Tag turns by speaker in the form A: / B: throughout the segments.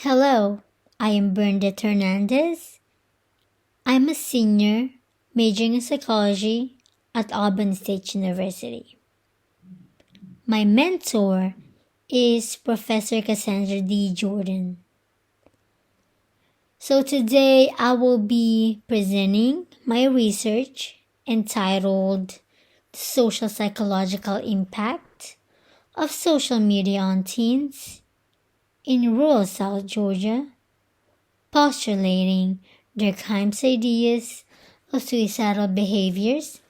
A: Hello, I am Bernadette Hernandez. I'm a senior majoring in psychology at Auburn State University. My mentor is Professor Cassandra D. Jordan. So today I will be presenting my research entitled Social Psychological Impact of Social Media on Teens in Rural South Georgia, postulating Durkheim's ideas of suicidal behaviors,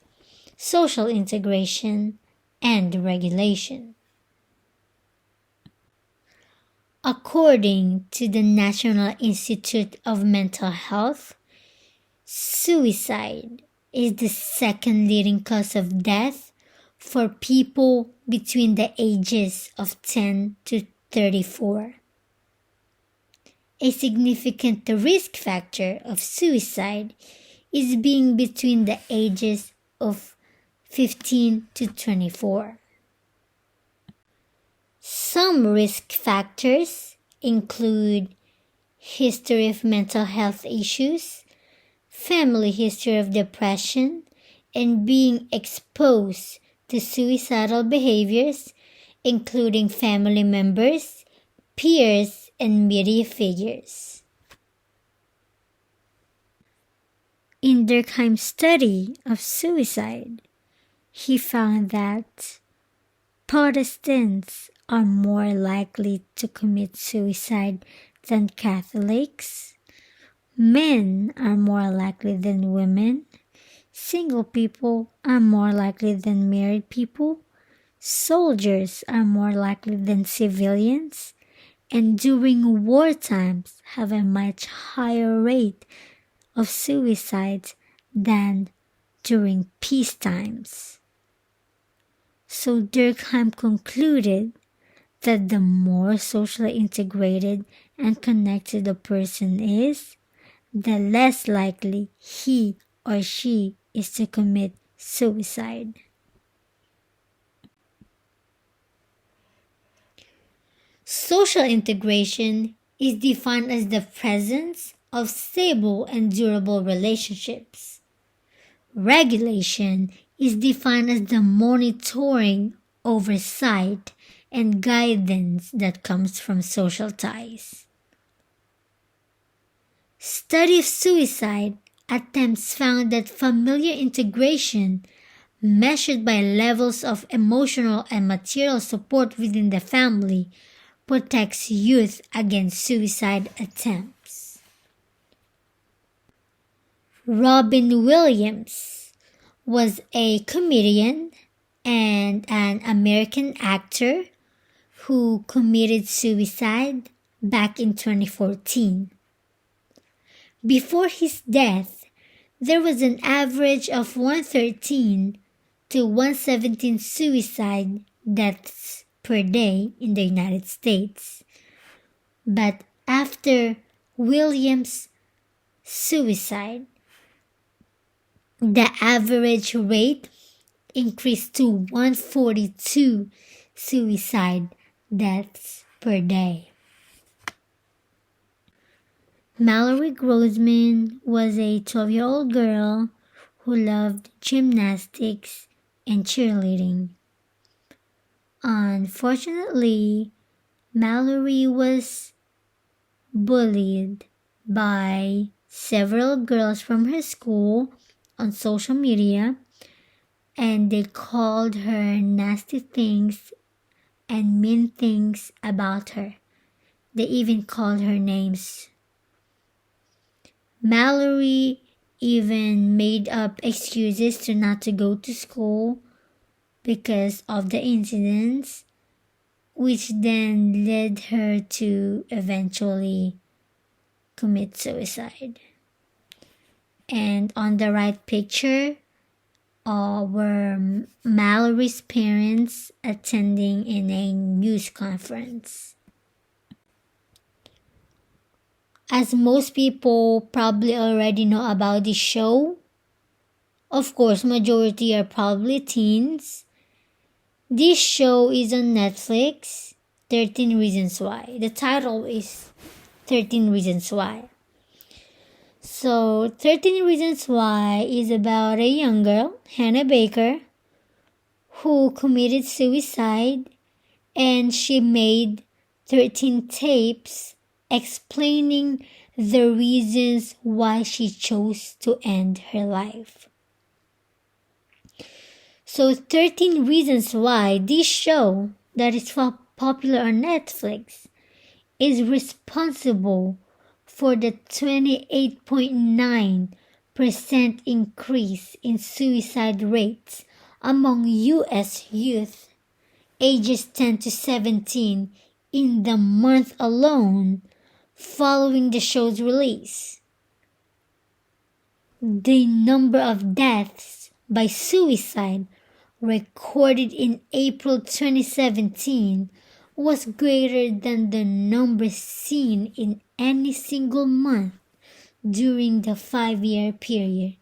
A: social integration, and regulation. According to the National Institute of Mental Health, suicide is the second leading cause of death for people between the ages of 10 to 34. A significant risk factor of suicide is being between the ages of 15 to 24. Some risk factors include history of mental health issues, family history of depression, and being exposed to suicidal behaviors, including family members, peers, and media figures. In Durkheim's study of suicide, he found that Protestants are more likely to commit suicide than Catholics, men are more likely than women, single people are more likely than married people, soldiers are more likely than civilians, and during war times have a much higher rate of suicides than during peace times. So Durkheim concluded that the more socially integrated and connected a person is, the less likely he or she is to commit suicide. Social integration is defined as the presence of stable and durable relationships. Regulation is defined as the monitoring, oversight, and guidance that comes from social ties. Study of suicide attempts found that familiar integration, measured by levels of emotional and material support within the family, protects youth against suicide attempts. Robin Williams was a comedian and an American actor who committed suicide back in 2014. Before his death, there was an average of 113 to 117 suicide deaths per day in the United States. But after Williams' suicide, the average rate increased to 142 suicide deaths per day. Mallory Grossman was a 12-year-old girl who loved gymnastics and cheerleading. Unfortunately, Mallory was bullied by several girls from her school on social media, and they called her nasty things and mean things about her. They even called her names. Mallory even made up excuses to not to go to school because of the incidents, which then led her to eventually commit suicide. And on the right picture were Mallory's parents attending in a news conference. As most people probably already know about this show, of course, majority are probably teens. This show is on Netflix, 13 Reasons Why. The title is 13 Reasons Why. So 13 Reasons Why is about a young girl, Hannah Baker, who committed suicide, and she made 13 tapes explaining the reasons why she chose to end her life. So 13 Reasons Why, this show that is popular on Netflix, is responsible for the 28.9% increase in suicide rates among U.S. youth ages 10 to 17 in the month alone following the show's release. The number of deaths by suicide recorded in April 2017 was greater than the number seen in any single month during the 5-year period.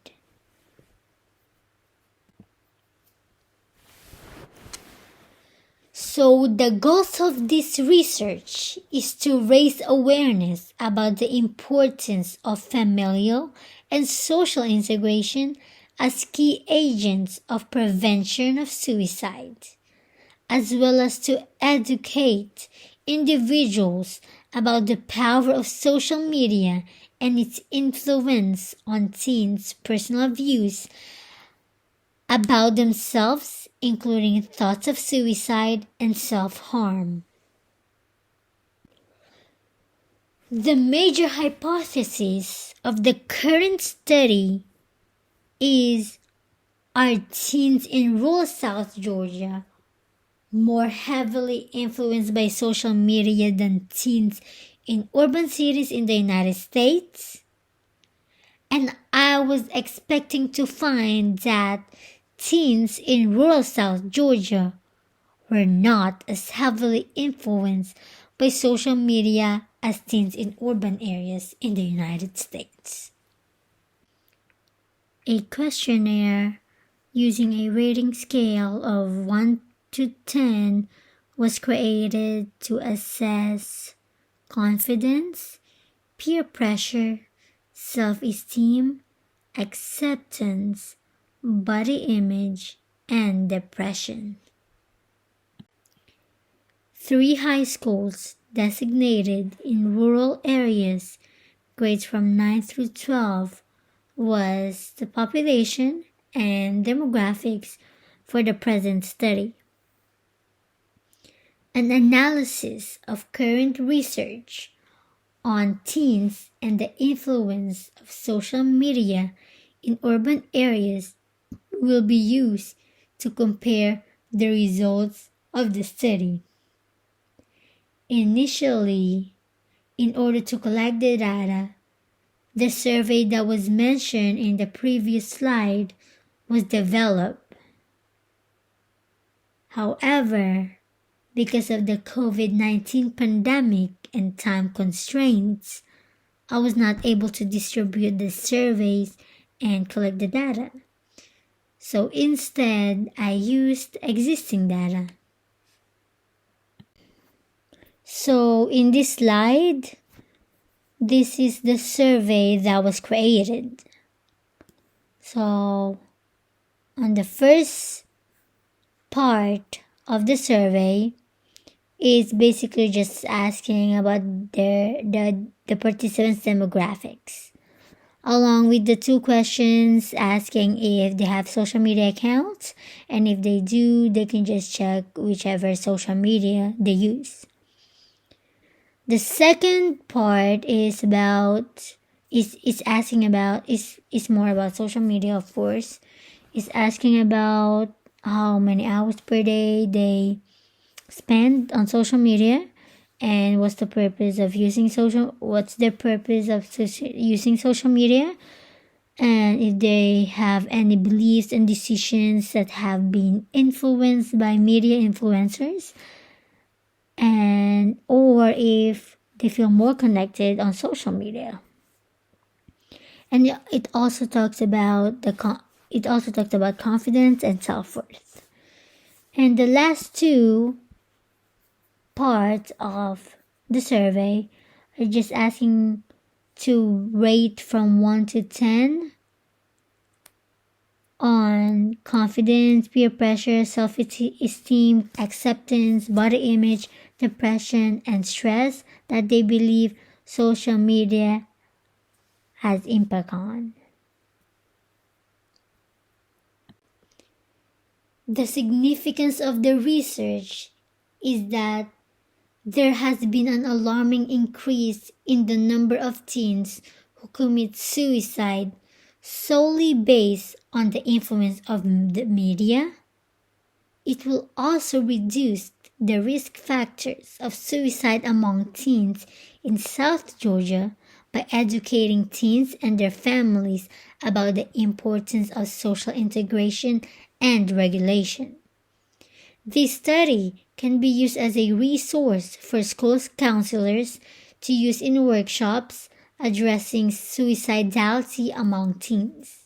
A: So the goals of this research is to raise awareness about the importance of familial and social integration as key agents of prevention of suicide, as well as to educate individuals about the power of social media and its influence on teens' personal views about themselves, including thoughts of suicide and self-harm. The major hypothesis of the current study is, are teens in rural South Georgia more heavily influenced by social media than teens in urban cities in the United States? And I was expecting to find that teens in rural South Georgia were not as heavily influenced by social media as teens in urban areas in the United States. A questionnaire using a rating scale of 1 to 10 was created to assess confidence, peer pressure, self-esteem, acceptance, body image, and depression. 3 high schools designated in rural areas, grades from 9 through 12, was the population and demographics for the present study. An analysis of current research on teens and the influence of social media in urban areas will be used to compare the results of the study. Initially, in order to collect the data, the survey that was mentioned in the previous slide was developed. However, because of the COVID-19 pandemic and time constraints, I was not able to distribute the surveys and collect the data. So instead, I used existing data. So in this slide, this is the survey that was created. So on the first part of the survey, is basically just asking about the participants' demographics, along with the 2 questions asking if they have social media accounts, and if they do, they can just check whichever social media they use. The second part is more about social media, of course. It's asking about how many hours per day they spend on social media, and what's their purpose of using social media, and if they have any beliefs and decisions that have been influenced by media influencers, and or if they feel more connected on social media. And it also talks about confidence and self-worth. And the last 2 parts of the survey are just asking to rate from 1 to 10 on confidence, peer pressure, self-esteem, acceptance, body image, depression, and stress that they believe social media has impact on. The significance of the research is that there has been an alarming increase in the number of teens who commit suicide solely based on the influence of the media. It will also reduce the risk factors of suicide among teens in South Georgia by educating teens and their families about the importance of social integration and regulation. This study can be used as a resource for school counselors to use in workshops addressing suicidality among teens.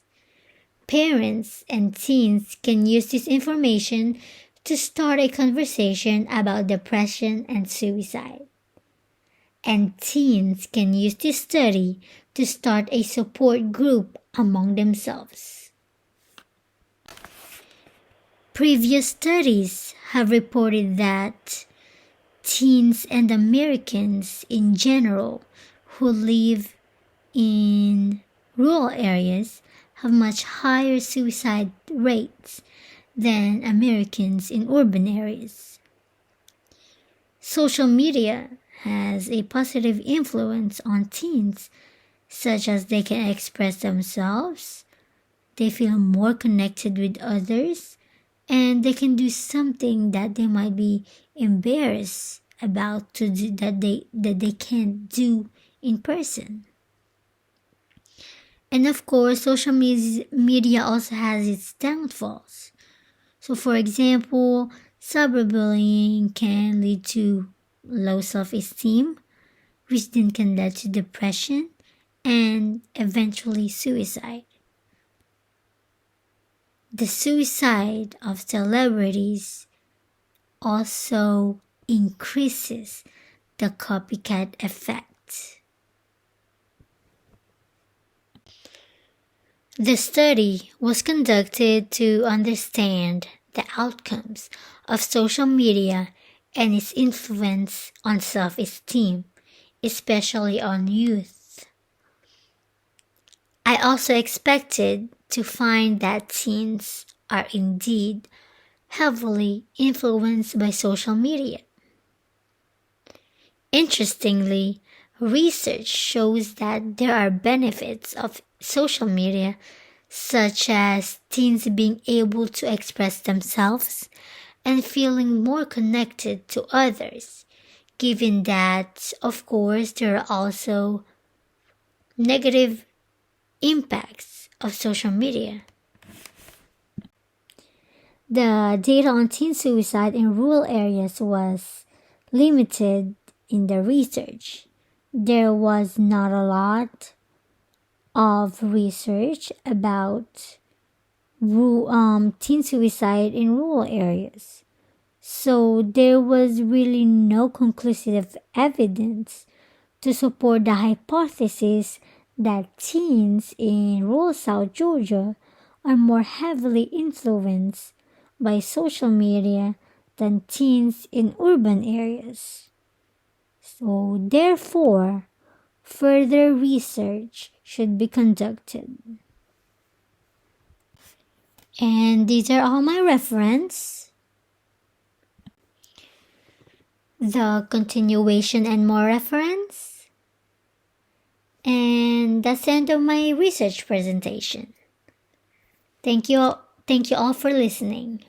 A: Parents and teens can use this information to start a conversation about depression and suicide. And teens can use this study to start a support group among themselves. Previous studies have reported that teens and Americans in general who live in rural areas have much higher suicide rates than Americans in urban areas. Social media has a positive influence on teens, such as they can express themselves, they feel more connected with others, and they can do something that they might be embarrassed about to do, that they can't do in person. And of course, social media also has its downfalls. So for example, cyberbullying can lead to low self-esteem, which then can lead to depression and eventually suicide. The suicide of celebrities also increases the copycat effect. The study was conducted to understand the outcomes of social media and its influence on self-esteem, especially on youth. I also expected to find that teens are indeed heavily influenced by social media. Interestingly, research shows that there are benefits of social media, such as teens being able to express themselves and feeling more connected to others, given that, of course, there are also negative impacts of social media. The data on teen suicide in rural areas was limited in the research. There was not a lot of research about teen suicide in rural areas. So there was really no conclusive evidence to support the hypothesis that teens in rural South Georgia are more heavily influenced by social media than teens in urban areas. So therefore, further research should be conducted. And these are all my reference. The continuation and more reference. And that's the end of my research presentation. Thank you all for listening.